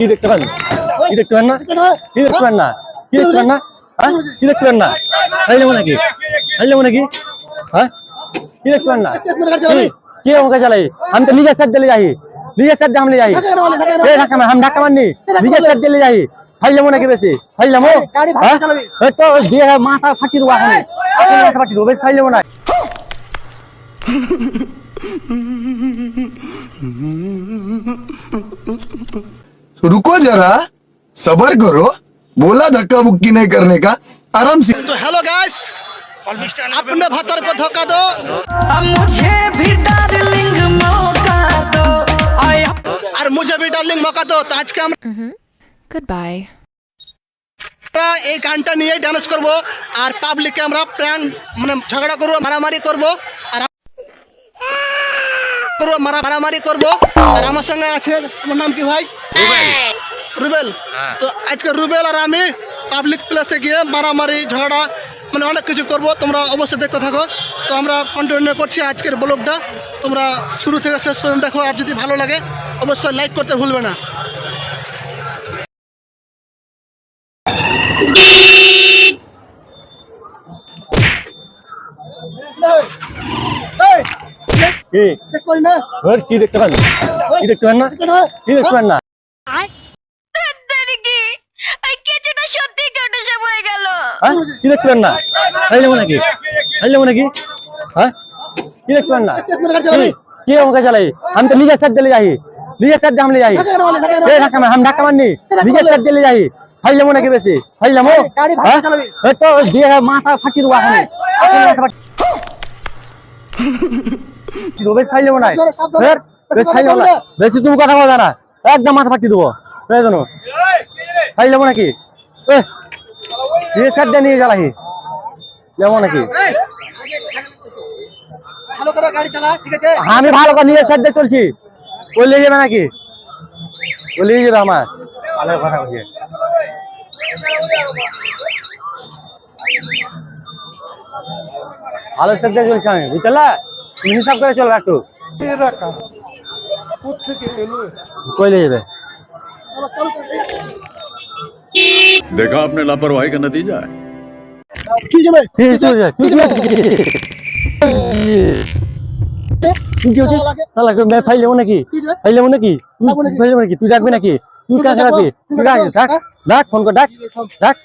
কি দেখতে পান? কি দেখতে পান না? কি দেখতে পান না? কি দেখতে পান না? হ্যাঁ, কি দেখতে পান না? খাইলেমো নাকি? খাইলেমো নাকি? হ্যাঁ, কি দেখতে পান না? কি আমাকে চালাই? हम तो लीजा सेट दिले जाही, लीजा सेट हम ले जाही। ए ढाका में हम ढाका माननी, लीजा सेट दिले जाही। খাইলেমো নাকি বেশি? খাইলেমো? হ্যাঁ, এই তো দিয়ে মাথা ফাটি দেবো এখন। আপনি মাথা ফাটি দেবো, বেশি খাইলেমো না। रुको जरा सबर करो बोला धक्का मुक्की नहीं करने का आराम से। तो हेलो गाइस, अपने भतर को धोखा दो, मुझे भी डार्लिंग मौका दो और मुझे भी डार्लिंग मौका दो। तो आज के আমরা Goodbye. এই গানটা নিয়ে ডান্স করব আর পাবলিকে আমরা প্র্যাঙ্ক মানে ঝগড়া করব, মারামারি করব আর মারামারি করব। আর আমার সঙ্গে আছে, তোমার নাম কি ভাই? রুবেল। তো আজকে রুবেল আর আমি পাবলিক প্লেসে গিয়ে মারামারি ঝগড়া মানে অনেক কিছু করব। তোমরা অবশ্যই দেখতে থাকো। তো আমরা কন্টিনিউ করছি আজকের ব্লগটা, তোমরা শুরু থেকে শেষ পর্যন্ত দেখো। আর যদি ভালো লাগে অবশ্যই লাইক করতে ভুলবে না। কি কি দেখতে পান? কি দেখতে পান না? কি দেখতে পান না? হ্যাঁ, কি দেখতে পান না? খাইলেমো নাকি? খাইলেমো নাকি? হ্যাঁ, কি দেখতে পান না? কি আমাকে চালাই? हम तो लीजा सेट दिले जाही, लीजा सेट हम ले जाही। ए ढाका में हम ढाका माननी, लीजा सेट दिले जाही। খাইলেমো নাকি বেশি? খাইলেমো? হ্যাঁ, এই তো দিয়ে মাথা ফাটি দেবো এখন। আপনি মাথা ফাটি বেশি খাইলেমো না। বেশি খাইলেমো না, বেশি তুমি কথা বলো না, একদম মাথা ফাটি দেবো। জানো খাইলেমো নাকি? लीजा सेट নিয়ে জ্বালাহি লেমো নাকি? ভালো করে গাড়ি চালা, ঠিক আছে? আমি ভালো করে लीजा सेट চলছি, ওই নিয়ে যাবে নাকি? ওই নিয়ে যাবে আমার ভালো কথা বলছি। ভালো সেট চলছে আমি, বুঝলা? তুমি হিসাব করে চলবে একটু। কই নিয়ে যাবে? देखा आपने लापरवाही का नतीजा है। কি যাবে? তুই সালা কে मैं ফাইলেমো নাকি? ফাইলেমো নাকি? ফাইলেমো নাকি? তুই ডাকবি নাকি? তুই কাকে ডাকবি? তুই ডাক, ডাক ফোন কর, ডাক ডাক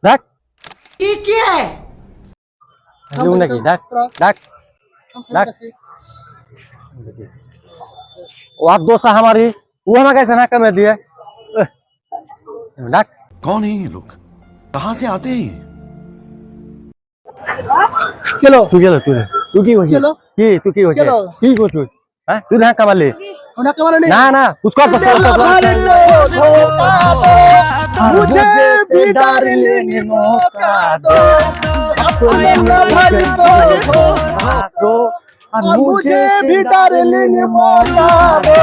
ডাক। ये क्या है ফাইলেমো নাকি? ডাক ডাক ডাক। वो आप दोस्त हमारी वो हमें कैसे ना कमे दिए डाक। कौन है ये लोग, कहाँ से आते हैं? গেল তুই গেল তুই কি হইছিস? গেল? কি তুই কি হইছিস? গেল? কি করছিস? হ্যাঁ, তুই ধাক্কা মারলি? ওনা কেমন নেই? না না उसको मुझे भी डार्लिंग मौका दो, मुझे भी डार्लिंग मौका दो।